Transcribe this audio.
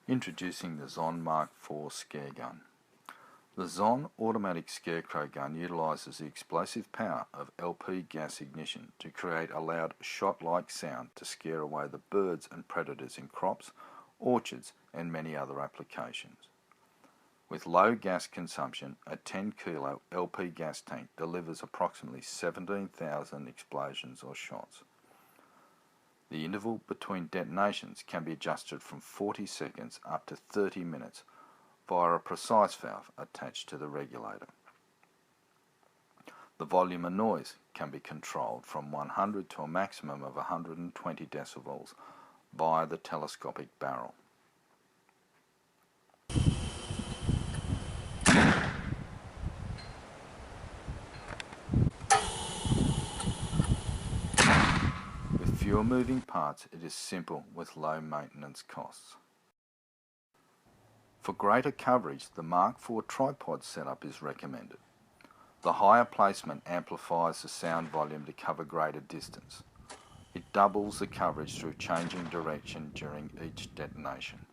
Introducing the Zon Mark IV scare gun. The Zon automatic scarecrow gun utilises the explosive power of LP gas ignition to create a loud shot-like sound to scare away the birds and predators in crops, orchards and many other applications. With low gas consumption, a 10 kilo LP gas tank delivers approximately 17,000 explosions or shots. The interval between detonations can be adjusted from 40 seconds up to 30 minutes via a precise valve attached to the regulator. The volume of noise can be controlled from 100 to a maximum of 120 decibels via the telescopic barrel. With fewer moving parts, it is simple with low maintenance costs. For greater coverage, the Mark IV tripod setup is recommended. The higher placement amplifies the sound volume to cover greater distance. It doubles the coverage through changing direction during each detonation.